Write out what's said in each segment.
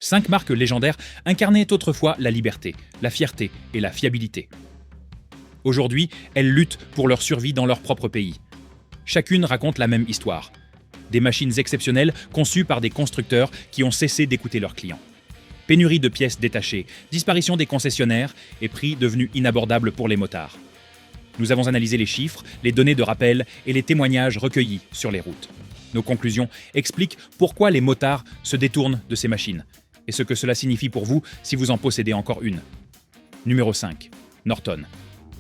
5 marques légendaires incarnaient autrefois la liberté, la fierté et la fiabilité. Aujourd'hui, elles luttent pour leur survie dans leur propre pays. Chacune raconte la même histoire. Des machines exceptionnelles conçues par des constructeurs qui ont cessé d'écouter leurs clients. Pénurie de pièces détachées, disparition des concessionnaires et prix devenus inabordables pour les motards. Nous avons analysé les chiffres, les données de rappel et les témoignages recueillis sur les routes. Nos conclusions expliquent pourquoi les motards se détournent de ces machines et ce que cela signifie pour vous si vous en possédez encore une. Numéro 5. Norton.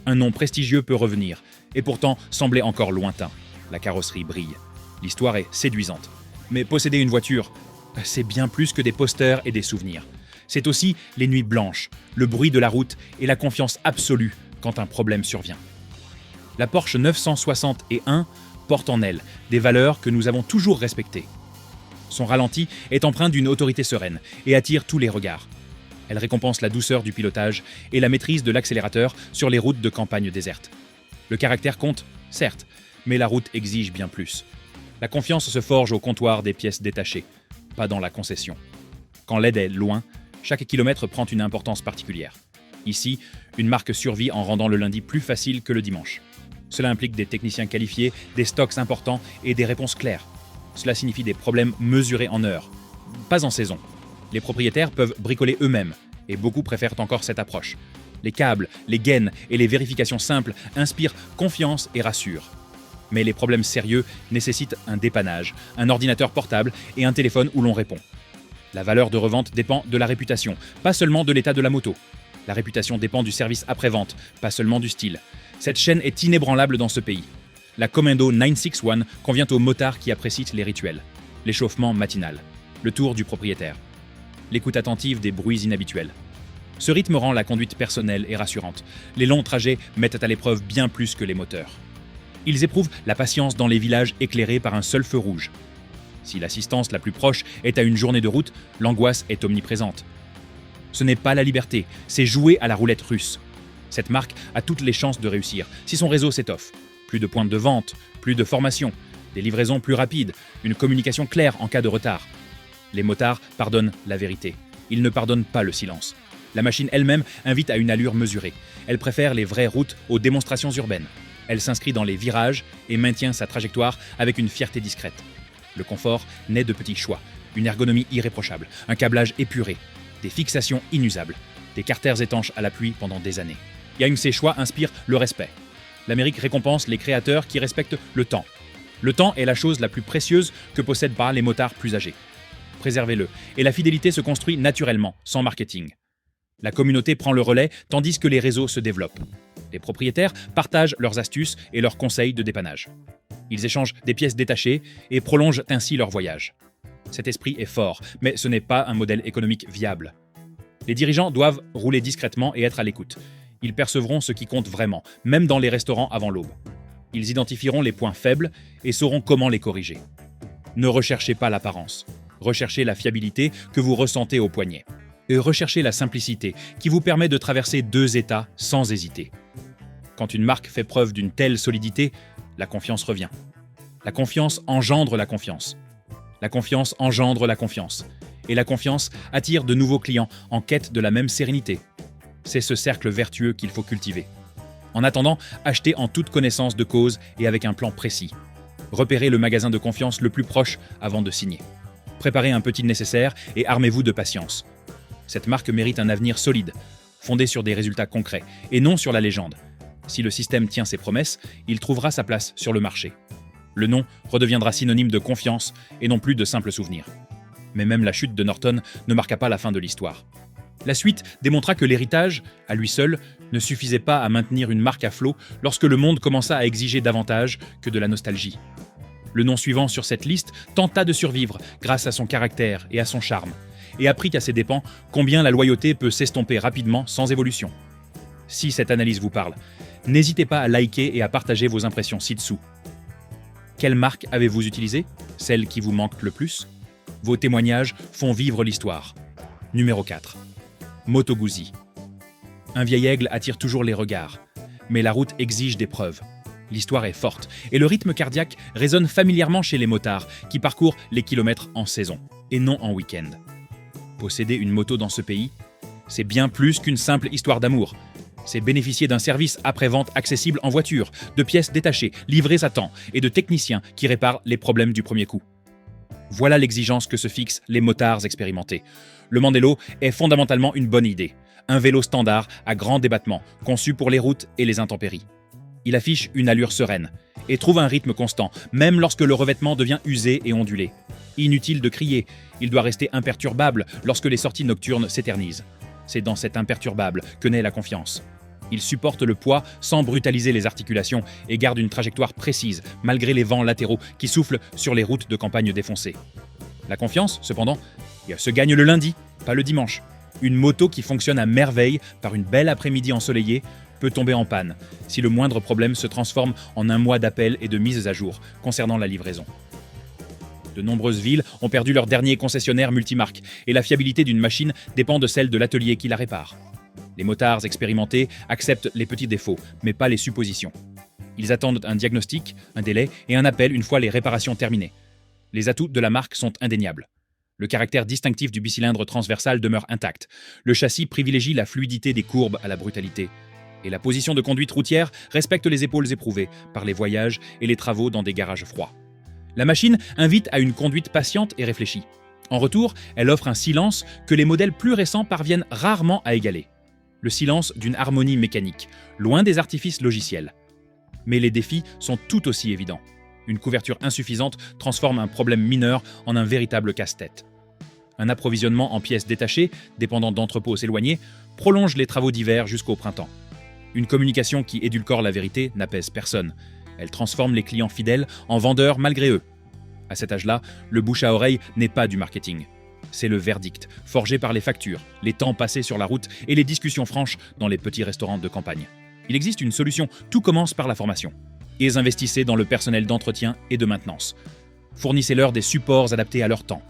Un nom prestigieux peut revenir et pourtant semblait encore lointain. La carrosserie brille. L'histoire est séduisante. Mais posséder une voiture, c'est bien plus que des posters et des souvenirs. C'est aussi les nuits blanches, le bruit de la route et la confiance absolue quand un problème survient. La Porsche 961 porte en elle des valeurs que nous avons toujours respectées. Son ralenti est empreint d'une autorité sereine et attire tous les regards. Elle récompense la douceur du pilotage et la maîtrise de l'accélérateur sur les routes de campagne désertes. Le caractère compte, certes, mais la route exige bien plus. La confiance se forge au comptoir des pièces détachées, pas dans la concession. Quand l'aide est loin, chaque kilomètre prend une importance particulière. Ici, une marque survit en rendant le lundi plus facile que le dimanche. Cela implique des techniciens qualifiés, des stocks importants et des réponses claires. Cela signifie des problèmes mesurés en heures, pas en saison. Les propriétaires peuvent bricoler eux-mêmes, et beaucoup préfèrent encore cette approche. Les câbles, les gaines et les vérifications simples inspirent confiance et rassurent. Mais les problèmes sérieux nécessitent un dépannage, un ordinateur portable et un téléphone où l'on répond. La valeur de revente dépend de la réputation, pas seulement de l'état de la moto. La réputation dépend du service après-vente, pas seulement du style. Cette chaîne est inébranlable dans ce pays. La Commando 961 convient aux motards qui apprécient les rituels. L'échauffement matinal, le tour du propriétaire, l'écoute attentive des bruits inhabituels. Ce rythme rend la conduite personnelle et rassurante. Les longs trajets mettent à l'épreuve bien plus que les moteurs. Ils éprouvent la patience dans les villages éclairés par un seul feu rouge. Si l'assistance la plus proche est à une journée de route, l'angoisse est omniprésente. Ce n'est pas la liberté, c'est jouer à la roulette russe. Cette marque a toutes les chances de réussir si son réseau s'étoffe. Plus de points de vente, plus de formation, des livraisons plus rapides, une communication claire en cas de retard. Les motards pardonnent la vérité. Ils ne pardonnent pas le silence. La machine elle-même invite à une allure mesurée. Elle préfère les vraies routes aux démonstrations urbaines. Elle s'inscrit dans les virages et maintient sa trajectoire avec une fierté discrète. Le confort naît de petits choix, une ergonomie irréprochable, un câblage épuré, des fixations inusables, des carters étanches à l'appui pendant des années. Ces choix inspirent le respect. L'Amérique récompense les créateurs qui respectent le temps. Le temps est la chose la plus précieuse que possèdent les motards plus âgés. Préservez-le, et la fidélité se construit naturellement, sans marketing. La communauté prend le relais tandis que les réseaux se développent. Les propriétaires partagent leurs astuces et leurs conseils de dépannage. Ils échangent des pièces détachées et prolongent ainsi leur voyage. Cet esprit est fort, mais ce n'est pas un modèle économique viable. Les dirigeants doivent rouler discrètement et être à l'écoute. Ils percevront ce qui compte vraiment, même dans les restaurants avant l'aube. Ils identifieront les points faibles et sauront comment les corriger. Ne recherchez pas l'apparence. Recherchez la fiabilité que vous ressentez au poignet. Et recherchez la simplicité qui vous permet de traverser 2 états sans hésiter. Quand une marque fait preuve d'une telle solidité, la confiance revient. La confiance engendre la confiance. La confiance engendre la confiance. Et la confiance attire de nouveaux clients en quête de la même sérénité. C'est ce cercle vertueux qu'il faut cultiver. En attendant, achetez en toute connaissance de cause et avec un plan précis. Repérez le magasin de confiance le plus proche avant de signer. Préparez un petit nécessaire et armez-vous de patience. Cette marque mérite un avenir solide, fondé sur des résultats concrets et non sur la légende. Si le système tient ses promesses, il trouvera sa place sur le marché. Le nom redeviendra synonyme de confiance et non plus de simple souvenir. Mais même la chute de Norton ne marqua pas la fin de l'histoire. La suite démontra que l'héritage, à lui seul, ne suffisait pas à maintenir une marque à flot lorsque le monde commença à exiger davantage que de la nostalgie. Le nom suivant sur cette liste tenta de survivre grâce à son caractère et à son charme, et apprit à ses dépens combien la loyauté peut s'estomper rapidement sans évolution. Si cette analyse vous parle, n'hésitez pas à liker et à partager vos impressions ci-dessous. Quelle marque avez-vous utilisée? Celle qui vous manque le plus? Vos témoignages font vivre l'histoire. Numéro 4. Moto Guzzi. Un vieil aigle attire toujours les regards, mais la route exige des preuves. L'histoire est forte et le rythme cardiaque résonne familièrement chez les motards qui parcourent les kilomètres en saison et non en week-end. Posséder une moto dans ce pays, c'est bien plus qu'une simple histoire d'amour. C'est bénéficier d'un service après-vente accessible en voiture, de pièces détachées, livrées à temps et de techniciens qui réparent les problèmes du premier coup. Voilà l'exigence que se fixent les motards expérimentés. Le Mandello est fondamentalement une bonne idée. Un vélo standard à grand débattement, conçu pour les routes et les intempéries. Il affiche une allure sereine et trouve un rythme constant, même lorsque le revêtement devient usé et ondulé. Inutile de crier, il doit rester imperturbable lorsque les sorties nocturnes s'éternisent. C'est dans cet imperturbable que naît la confiance. Il supporte le poids sans brutaliser les articulations et garde une trajectoire précise malgré les vents latéraux qui soufflent sur les routes de campagne défoncées. La confiance, cependant, se gagne le lundi, pas le dimanche. Une moto qui fonctionne à merveille par une belle après-midi ensoleillée peut tomber en panne si le moindre problème se transforme en un mois d'appels et de mises à jour concernant la livraison. De nombreuses villes ont perdu leur dernier concessionnaire multimarque et la fiabilité d'une machine dépend de celle de l'atelier qui la répare. Les motards expérimentés acceptent les petits défauts, mais pas les suppositions. Ils attendent un diagnostic, un délai et un appel une fois les réparations terminées. Les atouts de la marque sont indéniables. Le caractère distinctif du bicylindre transversal demeure intact. Le châssis privilégie la fluidité des courbes à la brutalité. Et la position de conduite routière respecte les épaules éprouvées par les voyages et les travaux dans des garages froids. La machine invite à une conduite patiente et réfléchie. En retour, elle offre un silence que les modèles plus récents parviennent rarement à égaler. Le silence d'une harmonie mécanique, loin des artifices logiciels. Mais les défis sont tout aussi évidents. Une couverture insuffisante transforme un problème mineur en un véritable casse-tête. Un approvisionnement en pièces détachées, dépendant d'entrepôts éloignés, prolonge les travaux d'hiver jusqu'au printemps. Une communication qui édulcore la vérité n'apaise personne. Elle transforme les clients fidèles en vendeurs malgré eux. À cet âge-là, le bouche à oreille n'est pas du marketing. C'est le verdict, forgé par les factures, les temps passés sur la route et les discussions franches dans les petits restaurants de campagne. Il existe une solution, tout commence par la formation. Et investissez dans le personnel d'entretien et de maintenance. Fournissez-leur des supports adaptés à leur temps.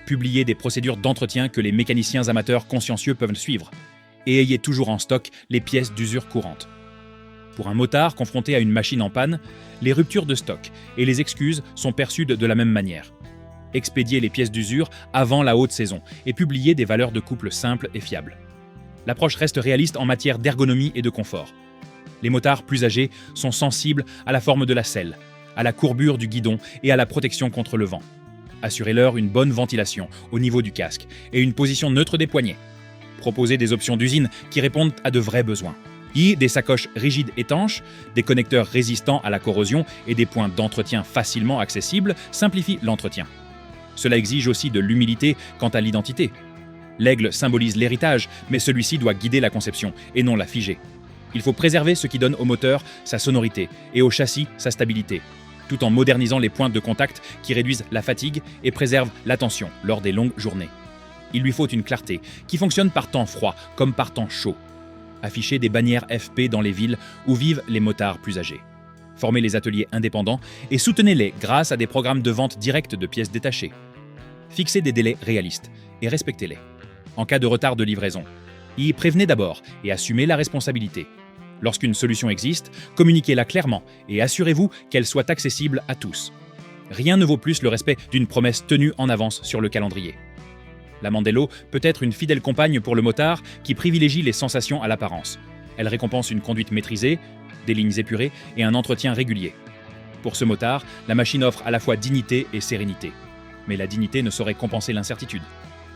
Publiez des procédures d'entretien que les mécaniciens amateurs consciencieux peuvent suivre. Et ayez toujours en stock les pièces d'usure courantes. Pour un motard confronté à une machine en panne, les ruptures de stock et les excuses sont perçues de la même manière. Expédiez les pièces d'usure avant la haute saison et publiez des valeurs de couple simples et fiables. L'approche reste réaliste en matière d'ergonomie et de confort. Les motards plus âgés sont sensibles à la forme de la selle, à la courbure du guidon et à la protection contre le vent. Assurez-leur une bonne ventilation au niveau du casque et une position neutre des poignets. Proposez des options d'usine qui répondent à de vrais besoins. Des sacoches rigides étanches, des connecteurs résistants à la corrosion et des points d'entretien facilement accessibles simplifient l'entretien. Cela exige aussi de l'humilité quant à l'identité. L'aigle symbolise l'héritage, mais celui-ci doit guider la conception et non la figer. Il faut préserver ce qui donne au moteur sa sonorité et au châssis sa stabilité, tout en modernisant les points de contact qui réduisent la fatigue et préservent l'attention lors des longues journées. Il lui faut une clarté qui fonctionne par temps froid comme par temps chaud. Affichez des bannières FP dans les villes où vivent les motards plus âgés. Formez les ateliers indépendants et soutenez-les grâce à des programmes de vente directe de pièces détachées. Fixez des délais réalistes et respectez-les. En cas de retard de livraison, y prévenez d'abord et assumez la responsabilité. Lorsqu'une solution existe, communiquez-la clairement et assurez-vous qu'elle soit accessible à tous. Rien ne vaut plus le respect d'une promesse tenue en avance sur le calendrier. La Mandello peut être une fidèle compagne pour le motard qui privilégie les sensations à l'apparence. Elle récompense une conduite maîtrisée, des lignes épurées et un entretien régulier. Pour ce motard, la machine offre à la fois dignité et sérénité. Mais la dignité ne saurait compenser l'incertitude.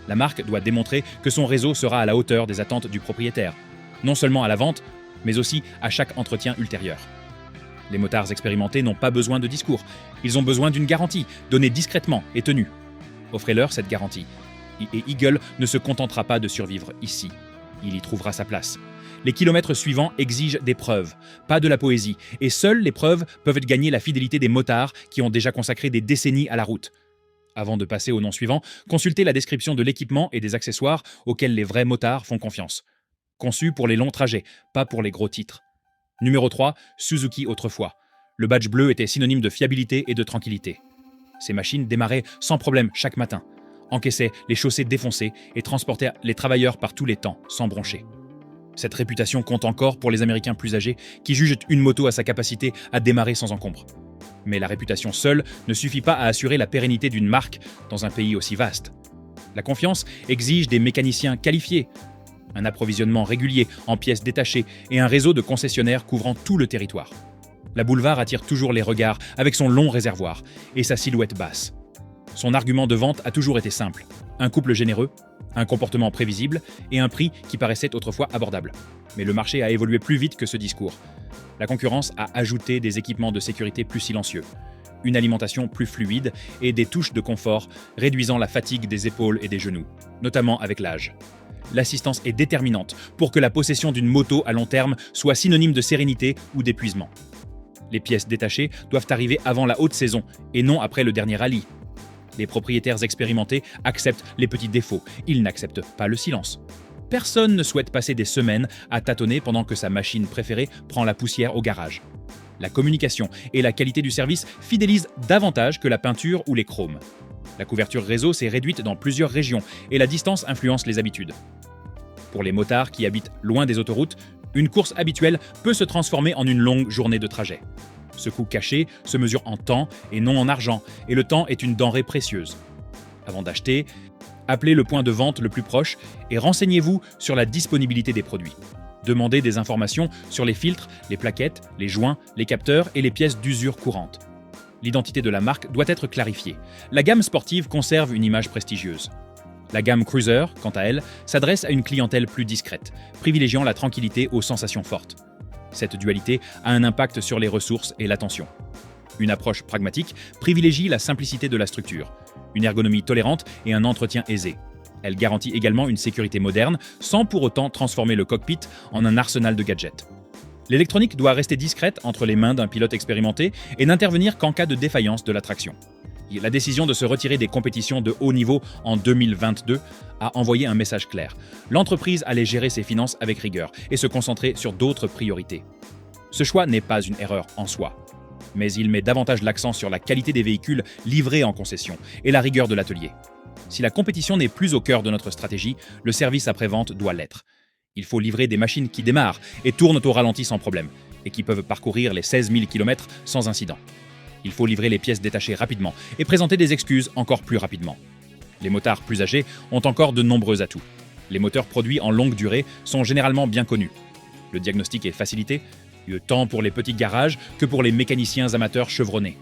La marque doit démontrer que son réseau sera à la hauteur des attentes du propriétaire, non seulement à la vente, mais aussi à chaque entretien ultérieur. Les motards expérimentés n'ont pas besoin de discours, ils ont besoin d'une garantie, donnée discrètement et tenue. Offrez-leur cette garantie. Et Eagle ne se contentera pas de survivre ici. Il y trouvera sa place. Les kilomètres suivants exigent des preuves, pas de la poésie, et seules les preuves peuvent gagner la fidélité des motards qui ont déjà consacré des décennies à la route. Avant de passer au nom suivant, consultez la description de l'équipement et des accessoires auxquels les vrais motards font confiance. Conçu pour les longs trajets, pas pour les gros titres. Numéro 3, Suzuki autrefois. Le badge bleu était synonyme de fiabilité et de tranquillité. Ces machines démarraient sans problème chaque matin, encaissaient les chaussées défoncées et transportaient les travailleurs par tous les temps, sans broncher. Cette réputation compte encore pour les Américains plus âgés qui jugent une moto à sa capacité à démarrer sans encombre. Mais la réputation seule ne suffit pas à assurer la pérennité d'une marque dans un pays aussi vaste. La confiance exige des mécaniciens qualifiés, un approvisionnement régulier en pièces détachées et un réseau de concessionnaires couvrant tout le territoire. La Boulevard attire toujours les regards avec son long réservoir et sa silhouette basse. Son argument de vente a toujours été simple. Un couple généreux, un comportement prévisible et un prix qui paraissait autrefois abordable. Mais le marché a évolué plus vite que ce discours. La concurrence a ajouté des équipements de sécurité plus silencieux, une alimentation plus fluide et des touches de confort réduisant la fatigue des épaules et des genoux, notamment avec l'âge. L'assistance est déterminante pour que la possession d'une moto à long terme soit synonyme de sérénité ou d'épuisement. Les pièces détachées doivent arriver avant la haute saison et non après le dernier rallye. Les propriétaires expérimentés acceptent les petits défauts, ils n'acceptent pas le silence. Personne ne souhaite passer des semaines à tâtonner pendant que sa machine préférée prend la poussière au garage. La communication et la qualité du service fidélisent davantage que la peinture ou les chromes. La couverture réseau s'est réduite dans plusieurs régions et la distance influence les habitudes. Pour les motards qui habitent loin des autoroutes, une course habituelle peut se transformer en une longue journée de trajet. Ce coût caché se mesure en temps et non en argent, et le temps est une denrée précieuse. Avant d'acheter, appelez le point de vente le plus proche et renseignez-vous sur la disponibilité des produits. Demandez des informations sur les filtres, les plaquettes, les joints, les capteurs et les pièces d'usure courantes. L'identité de la marque doit être clarifiée. La gamme sportive conserve une image prestigieuse. La gamme Cruiser, quant à elle, s'adresse à une clientèle plus discrète, privilégiant la tranquillité aux sensations fortes. Cette dualité a un impact sur les ressources et l'attention. Une approche pragmatique privilégie la simplicité de la structure, une ergonomie tolérante et un entretien aisé. Elle garantit également une sécurité moderne, sans pour autant transformer le cockpit en un arsenal de gadgets. L'électronique doit rester discrète entre les mains d'un pilote expérimenté et n'intervenir qu'en cas de défaillance de la traction. La décision de se retirer des compétitions de haut niveau en 2022 a envoyé un message clair. L'entreprise allait gérer ses finances avec rigueur et se concentrer sur d'autres priorités. Ce choix n'est pas une erreur en soi, mais il met davantage l'accent sur la qualité des véhicules livrés en concession et la rigueur de l'atelier. Si la compétition n'est plus au cœur de notre stratégie, le service après-vente doit l'être. Il faut livrer des machines qui démarrent et tournent au ralenti sans problème, et qui peuvent parcourir les 16 000 km sans incident. Il faut livrer les pièces détachées rapidement et présenter des excuses encore plus rapidement. Les motards plus âgés ont encore de nombreux atouts. Les moteurs produits en longue durée sont généralement bien connus. Le diagnostic est facilité, tant pour les petits garages que pour les mécaniciens amateurs chevronnés.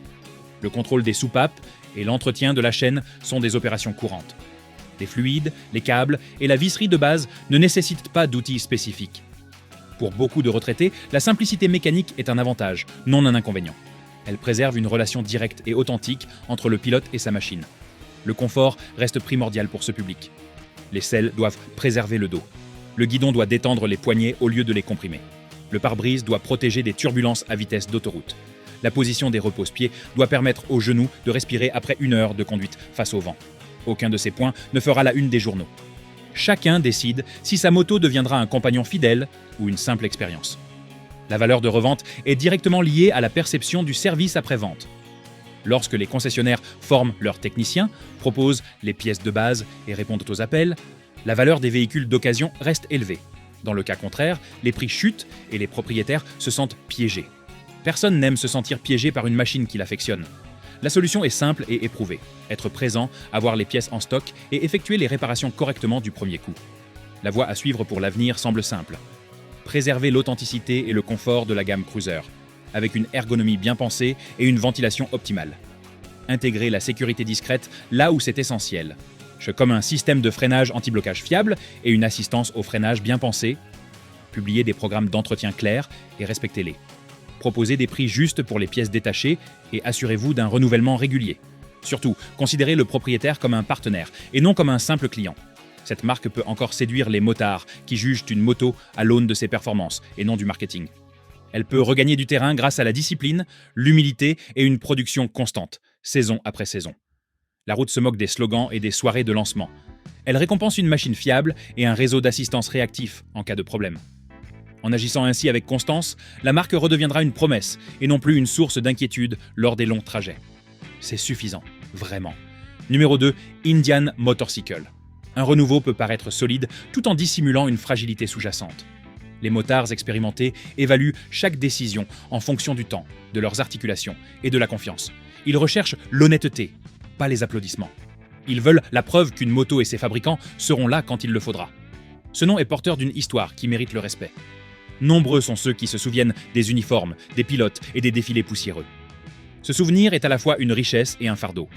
Le contrôle des soupapes et l'entretien de la chaîne sont des opérations courantes. Les fluides, les câbles et la visserie de base ne nécessitent pas d'outils spécifiques. Pour beaucoup de retraités, la simplicité mécanique est un avantage, non un inconvénient. Elle préserve une relation directe et authentique entre le pilote et sa machine. Le confort reste primordial pour ce public. Les selles doivent préserver le dos. Le guidon doit détendre les poignets au lieu de les comprimer. Le pare-brise doit protéger des turbulences à vitesse d'autoroute. La position des repose-pieds doit permettre aux genoux de respirer après 1 heure de conduite face au vent. Aucun de ces points ne fera la une des journaux. Chacun décide si sa moto deviendra un compagnon fidèle ou une simple expérience. La valeur de revente est directement liée à la perception du service après-vente. Lorsque les concessionnaires forment leurs techniciens, proposent les pièces de base et répondent aux appels, la valeur des véhicules d'occasion reste élevée. Dans le cas contraire, les prix chutent et les propriétaires se sentent piégés. Personne n'aime se sentir piégé par une machine qu'il affectionne. La solution est simple et éprouvée. Être présent, avoir les pièces en stock et effectuer les réparations correctement du premier coup. La voie à suivre pour l'avenir semble simple. Préserver l'authenticité et le confort de la gamme Cruiser, avec une ergonomie bien pensée et une ventilation optimale. Intégrer la sécurité discrète là où c'est essentiel, comme un système de freinage anti-blocage fiable et une assistance au freinage bien pensée. Publier des programmes d'entretien clairs et respectez-les. Proposez des prix justes pour les pièces détachées et assurez-vous d'un renouvellement régulier. Surtout, considérez le propriétaire comme un partenaire et non comme un simple client. Cette marque peut encore séduire les motards qui jugent une moto à l'aune de ses performances et non du marketing. Elle peut regagner du terrain grâce à la discipline, l'humilité et une production constante, saison après saison. La route se moque des slogans et des soirées de lancement. Elle récompense une machine fiable et un réseau d'assistance réactif en cas de problème. En agissant ainsi avec constance, la marque redeviendra une promesse et non plus une source d'inquiétude lors des longs trajets. C'est suffisant, vraiment. Numéro 2, Indian Motorcycle. Un renouveau peut paraître solide tout en dissimulant une fragilité sous-jacente. Les motards expérimentés évaluent chaque décision en fonction du temps, de leurs articulations et de la confiance. Ils recherchent l'honnêteté, pas les applaudissements. Ils veulent la preuve qu'une moto et ses fabricants seront là quand il le faudra. Ce nom est porteur d'une histoire qui mérite le respect. Nombreux sont ceux qui se souviennent des uniformes, des pilotes et des défilés poussiéreux. Ce souvenir est à la fois une richesse et un fardeau.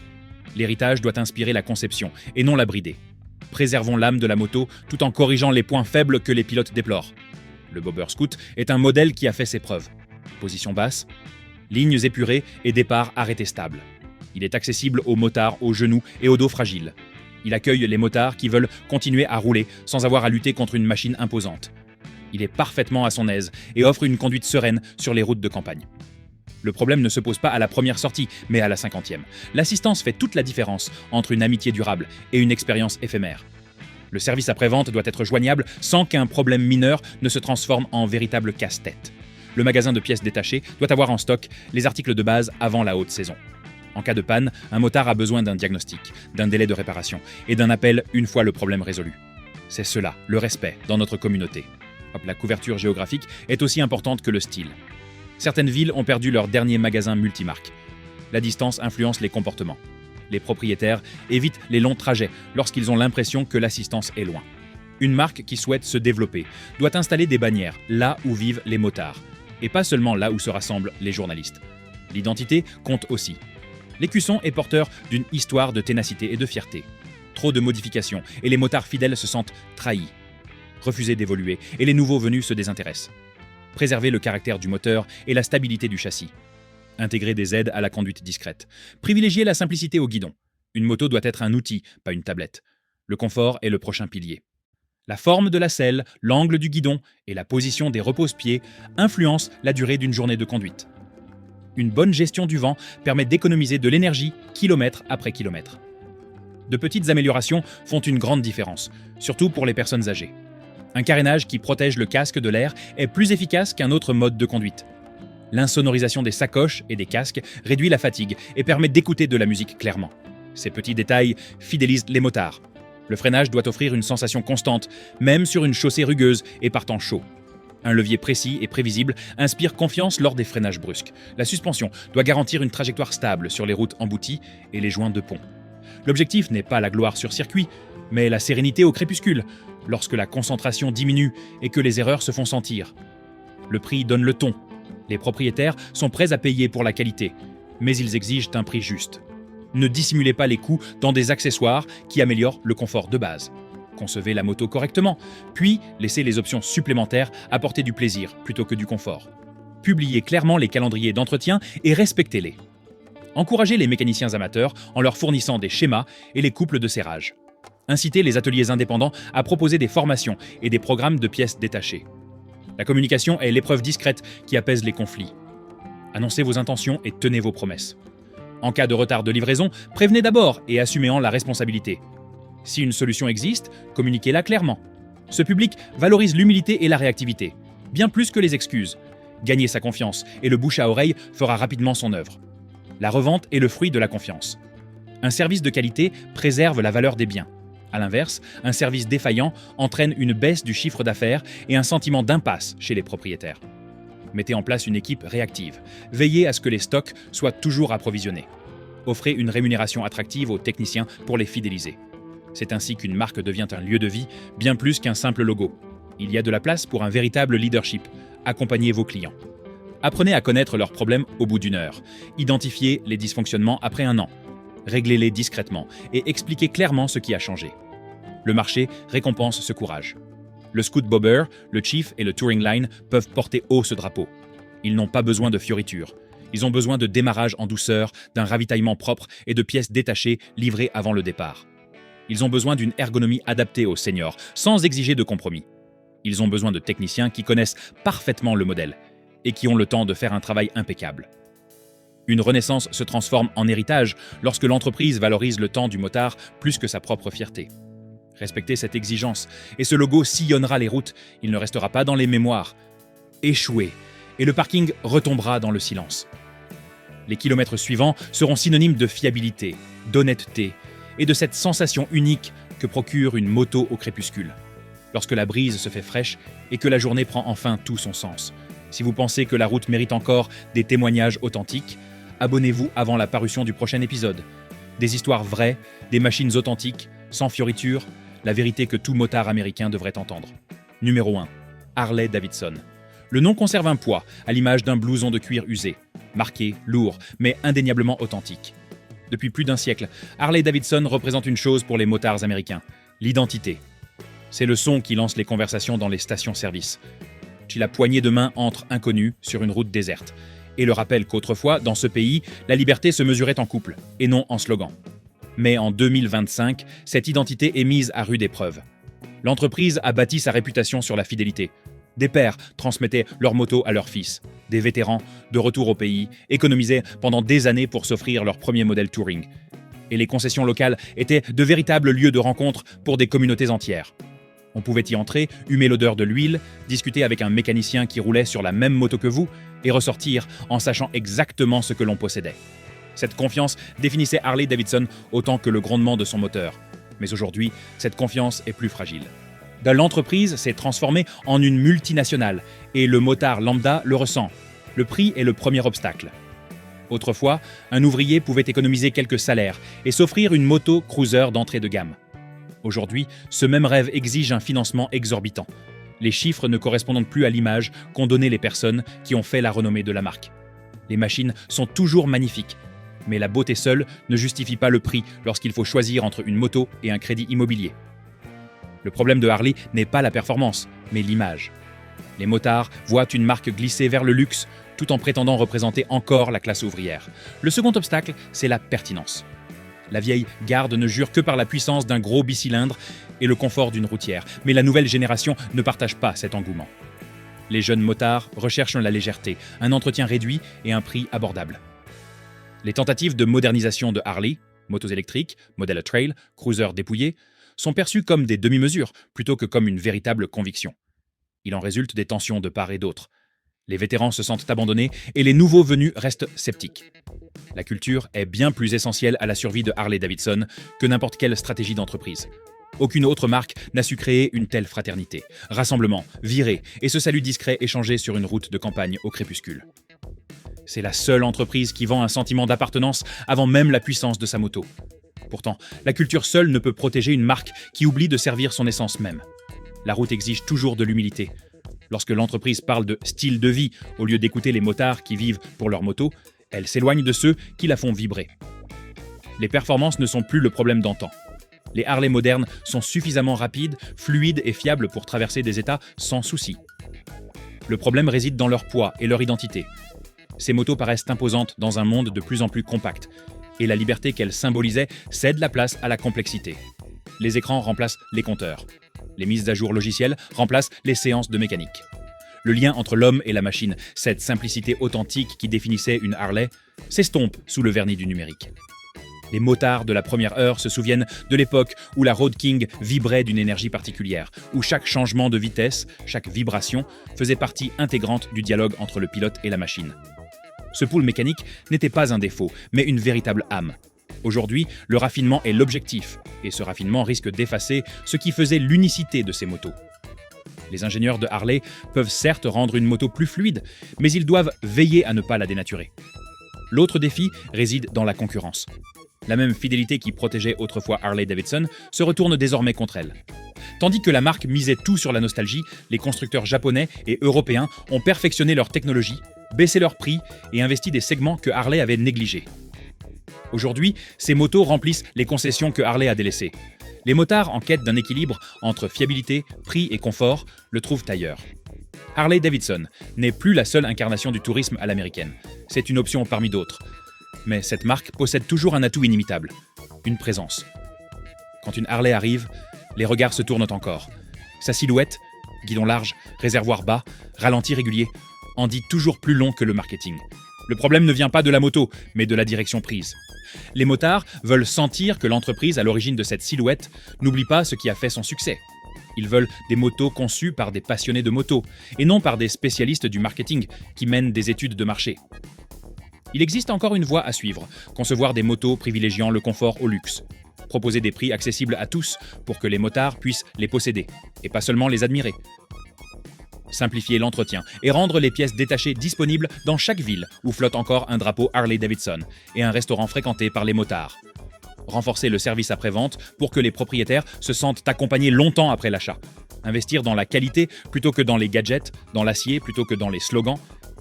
L'héritage doit inspirer la conception et non la brider. Préservons l'âme de la moto tout en corrigeant les points faibles que les pilotes déplorent. Le Bobber Scoot est un modèle qui a fait ses preuves. Position basse, lignes épurées et départ arrêté stable. Il est accessible aux motards aux genoux et au dos fragile. Il accueille les motards qui veulent continuer à rouler sans avoir à lutter contre une machine imposante. Il est parfaitement à son aise et offre une conduite sereine sur les routes de campagne. Le problème ne se pose pas à la première sortie, mais à la 50e. L'assistance fait toute la différence entre une amitié durable et une expérience éphémère. Le service après-vente doit être joignable sans qu'un problème mineur ne se transforme en véritable casse-tête. Le magasin de pièces détachées doit avoir en stock les articles de base avant la haute saison. En cas de panne, un motard a besoin d'un diagnostic, d'un délai de réparation et d'un appel une fois le problème résolu. C'est cela, le respect, dans notre communauté. La couverture géographique est aussi importante que le style. Certaines villes ont perdu leur dernier magasin multimarque. La distance influence les comportements. Les propriétaires évitent les longs trajets lorsqu'ils ont l'impression que l'assistance est loin. Une marque qui souhaite se développer doit installer des bannières là où vivent les motards, et pas seulement là où se rassemblent les journalistes. L'identité compte aussi. L'écusson est porteur d'une histoire de ténacité et de fierté. Trop de modifications, et les motards fidèles se sentent trahis. Refuser d'évoluer, et les nouveaux venus se désintéressent. Préserver le caractère du moteur et la stabilité du châssis. Intégrer des aides à la conduite discrète. Privilégier la simplicité au guidon. Une moto doit être un outil, pas une tablette. Le confort est le prochain pilier. La forme de la selle, l'angle du guidon et la position des repose-pieds influencent la durée d'une journée de conduite. Une bonne gestion du vent permet d'économiser de l'énergie kilomètre après kilomètre. De petites améliorations font une grande différence, surtout pour les personnes âgées. Un carénage qui protège le casque de l'air est plus efficace qu'un autre mode de conduite. L'insonorisation des sacoches et des casques réduit la fatigue et permet d'écouter de la musique clairement. Ces petits détails fidélisent les motards. Le freinage doit offrir une sensation constante, même sur une chaussée rugueuse et par temps chaud. Un levier précis et prévisible inspire confiance lors des freinages brusques. La suspension doit garantir une trajectoire stable sur les routes embouties et les joints de pont. L'objectif n'est pas la gloire sur circuit, mais la sérénité au crépuscule, lorsque la concentration diminue et que les erreurs se font sentir. Le prix donne le ton. Les propriétaires sont prêts à payer pour la qualité, mais ils exigent un prix juste. Ne dissimulez pas les coûts dans des accessoires qui améliorent le confort de base. Concevez la moto correctement, puis laissez les options supplémentaires apporter du plaisir plutôt que du confort. Publiez clairement les calendriers d'entretien et respectez-les. Encouragez les mécaniciens amateurs en leur fournissant des schémas et les couples de serrage. Incitez les ateliers indépendants à proposer des formations et des programmes de pièces détachées. La communication est l'épreuve discrète qui apaise les conflits. Annoncez vos intentions et tenez vos promesses. En cas de retard de livraison, prévenez d'abord et assumez-en la responsabilité. Si une solution existe, communiquez-la clairement. Ce public valorise l'humilité et la réactivité, bien plus que les excuses. Gagnez sa confiance et le bouche à oreille fera rapidement son œuvre. La revente est le fruit de la confiance. Un service de qualité préserve la valeur des biens. A l'inverse, un service défaillant entraîne une baisse du chiffre d'affaires et un sentiment d'impasse chez les propriétaires. Mettez en place une équipe réactive. Veillez à ce que les stocks soient toujours approvisionnés. Offrez une rémunération attractive aux techniciens pour les fidéliser. C'est ainsi qu'une marque devient un lieu de vie, bien plus qu'un simple logo. Il y a de la place pour un véritable leadership. Accompagnez vos clients. Apprenez à connaître leurs problèmes au bout d'une heure. Identifiez les dysfonctionnements après un an. Réglez-les discrètement et expliquez clairement ce qui a changé. Le marché récompense ce courage. Le Scoot Bobber, le Chief et le Touring Line peuvent porter haut ce drapeau. Ils n'ont pas besoin de fioritures. Ils ont besoin de démarrage en douceur, d'un ravitaillement propre et de pièces détachées livrées avant le départ. Ils ont besoin d'une ergonomie adaptée aux seniors, sans exiger de compromis. Ils ont besoin de techniciens qui connaissent parfaitement le modèle et qui ont le temps de faire un travail impeccable. Une renaissance se transforme en héritage lorsque l'entreprise valorise le temps du motard plus que sa propre fierté. Respectez cette exigence et ce logo sillonnera les routes, il ne restera pas dans les mémoires. Échouez et le parking retombera dans le silence. Les kilomètres suivants seront synonymes de fiabilité, d'honnêteté et de cette sensation unique que procure une moto au crépuscule. Lorsque la brise se fait fraîche et que la journée prend enfin tout son sens. Si vous pensez que la route mérite encore des témoignages authentiques, abonnez-vous avant la parution du prochain épisode. Des histoires vraies, des machines authentiques, sans fioritures, la vérité que tout motard américain devrait entendre. Numéro 1. Harley-Davidson. Le nom conserve un poids, à l'image d'un blouson de cuir usé. Marqué, lourd, mais indéniablement authentique. Depuis plus d'un siècle, Harley-Davidson représente une chose pour les motards américains, l'identité. C'est le son qui lance les conversations dans les stations-service. Si la poignée de main entre inconnus sur une route déserte. Et le rappel qu'autrefois, dans ce pays, la liberté se mesurait en couple, et non en slogan. Mais en 2025, cette identité est mise à rude épreuve. L'entreprise a bâti sa réputation sur la fidélité. Des pères transmettaient leur moto à leurs fils. Des vétérans, de retour au pays, économisaient pendant des années pour s'offrir leur premier modèle touring. Et les concessions locales étaient de véritables lieux de rencontre pour des communautés entières. On pouvait y entrer, humer l'odeur de l'huile, discuter avec un mécanicien qui roulait sur la même moto que vous, et ressortir en sachant exactement ce que l'on possédait. Cette confiance définissait Harley-Davidson autant que le grondement de son moteur. Mais aujourd'hui, cette confiance est plus fragile. L'entreprise s'est transformée en une multinationale, et le motard lambda le ressent. Le prix est le premier obstacle. Autrefois, un ouvrier pouvait économiser quelques salaires et s'offrir une moto cruiser d'entrée de gamme. Aujourd'hui, ce même rêve exige un financement exorbitant. Les chiffres ne correspondent plus à l'image qu'ont donné les personnes qui ont fait la renommée de la marque. Les machines sont toujours magnifiques, mais la beauté seule ne justifie pas le prix lorsqu'il faut choisir entre une moto et un crédit immobilier. Le problème de Harley n'est pas la performance, mais l'image. Les motards voient une marque glisser vers le luxe tout en prétendant représenter encore la classe ouvrière. Le second obstacle, c'est la pertinence. La vieille garde ne jure que par la puissance d'un gros bicylindre et le confort d'une routière, mais la nouvelle génération ne partage pas cet engouement. Les jeunes motards recherchent la légèreté, un entretien réduit et un prix abordable. Les tentatives de modernisation de Harley, motos électriques, modèles trail, cruisers dépouillés, sont perçues comme des demi-mesures plutôt que comme une véritable conviction. Il en résulte des tensions de part et d'autre. Les vétérans se sentent abandonnés et les nouveaux venus restent sceptiques. La culture est bien plus essentielle à la survie de Harley-Davidson que n'importe quelle stratégie d'entreprise. Aucune autre marque n'a su créer une telle fraternité. Rassemblement, virée et ce salut discret échangé sur une route de campagne au crépuscule. C'est la seule entreprise qui vend un sentiment d'appartenance avant même la puissance de sa moto. Pourtant, la culture seule ne peut protéger une marque qui oublie de servir son essence même. La route exige toujours de l'humilité. Lorsque l'entreprise parle de style de vie au lieu d'écouter les motards qui vivent pour leur moto, elle s'éloigne de ceux qui la font vibrer. Les performances ne sont plus le problème d'antan. Les Harley modernes sont suffisamment rapides, fluides et fiables pour traverser des états sans souci. Le problème réside dans leur poids et leur identité. Ces motos paraissent imposantes dans un monde de plus en plus compact, et la liberté qu'elles symbolisaient cède la place à la complexité. Les écrans remplacent les compteurs. Les mises à jour logicielles remplacent les séances de mécanique. Le lien entre l'homme et la machine, cette simplicité authentique qui définissait une Harley, s'estompe sous le vernis du numérique. Les motards de la première heure se souviennent de l'époque où la Road King vibrait d'une énergie particulière, où chaque changement de vitesse, chaque vibration, faisait partie intégrante du dialogue entre le pilote et la machine. Ce pool mécanique n'était pas un défaut, mais une véritable âme. Aujourd'hui, le raffinement est l'objectif, et ce raffinement risque d'effacer ce qui faisait l'unicité de ces motos. Les ingénieurs de Harley peuvent certes rendre une moto plus fluide, mais ils doivent veiller à ne pas la dénaturer. L'autre défi réside dans la concurrence. La même fidélité qui protégeait autrefois Harley-Davidson se retourne désormais contre elle. Tandis que la marque misait tout sur la nostalgie, les constructeurs japonais et européens ont perfectionné leur technologie, baissé leurs prix et investi des segments que Harley avait négligés. Aujourd'hui, ces motos remplissent les concessions que Harley a délaissées. Les motards en quête d'un équilibre entre fiabilité, prix et confort le trouvent ailleurs. Harley-Davidson n'est plus la seule incarnation du tourisme à l'américaine. C'est une option parmi d'autres. Mais cette marque possède toujours un atout inimitable, une présence. Quand une Harley arrive, les regards se tournent encore. Sa silhouette, guidon large, réservoir bas, ralenti régulier, en dit toujours plus long que le marketing. Le problème ne vient pas de la moto, mais de la direction prise. Les motards veulent sentir que l'entreprise à l'origine de cette silhouette n'oublie pas ce qui a fait son succès. Ils veulent des motos conçues par des passionnés de moto, et non par des spécialistes du marketing qui mènent des études de marché. Il existe encore une voie à suivre, concevoir des motos privilégiant le confort au luxe. Proposer des prix accessibles à tous pour que les motards puissent les posséder, et pas seulement les admirer. Simplifier l'entretien et rendre les pièces détachées disponibles dans chaque ville où flotte encore un drapeau Harley-Davidson et un restaurant fréquenté par les motards. Renforcer le service après-vente pour que les propriétaires se sentent accompagnés longtemps après l'achat. Investir dans la qualité plutôt que dans les gadgets, dans l'acier plutôt que dans les slogans,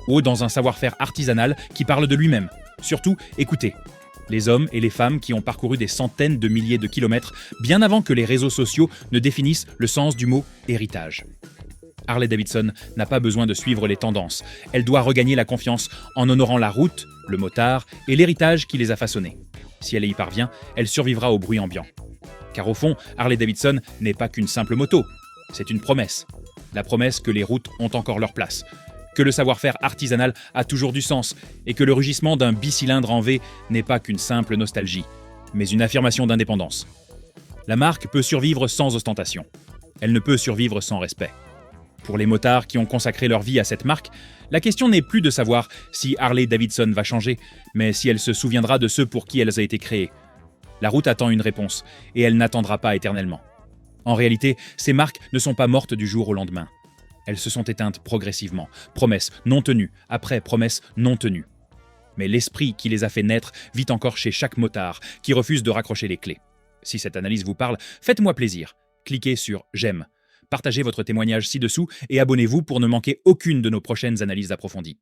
ou dans un savoir-faire artisanal qui parle de lui-même. Surtout, écoutez. Les hommes et les femmes qui ont parcouru des centaines de milliers de kilomètres bien avant que les réseaux sociaux ne définissent le sens du mot héritage. Harley-Davidson n'a pas besoin de suivre les tendances. Elle doit regagner la confiance en honorant la route, le motard et l'héritage qui les a façonnés. Si elle y parvient, elle survivra au bruit ambiant. Car au fond, Harley-Davidson n'est pas qu'une simple moto. C'est une promesse. La promesse que les routes ont encore leur place, que le savoir-faire artisanal a toujours du sens et que le rugissement d'un bicylindre en V n'est pas qu'une simple nostalgie, mais une affirmation d'indépendance. La marque peut survivre sans ostentation. Elle ne peut survivre sans respect. Pour les motards qui ont consacré leur vie à cette marque, la question n'est plus de savoir si Harley-Davidson va changer, mais si elle se souviendra de ceux pour qui elle a été créée. La route attend une réponse, et elle n'attendra pas éternellement. En réalité, ces marques ne sont pas mortes du jour au lendemain. Elles se sont éteintes progressivement, promesses non tenues, après promesses non tenues. Mais l'esprit qui les a fait naître vit encore chez chaque motard qui refuse de raccrocher les clés. Si cette analyse vous parle, faites-moi plaisir. Cliquez sur « J'aime ». Partagez votre témoignage ci-dessous et abonnez-vous pour ne manquer aucune de nos prochaines analyses approfondies.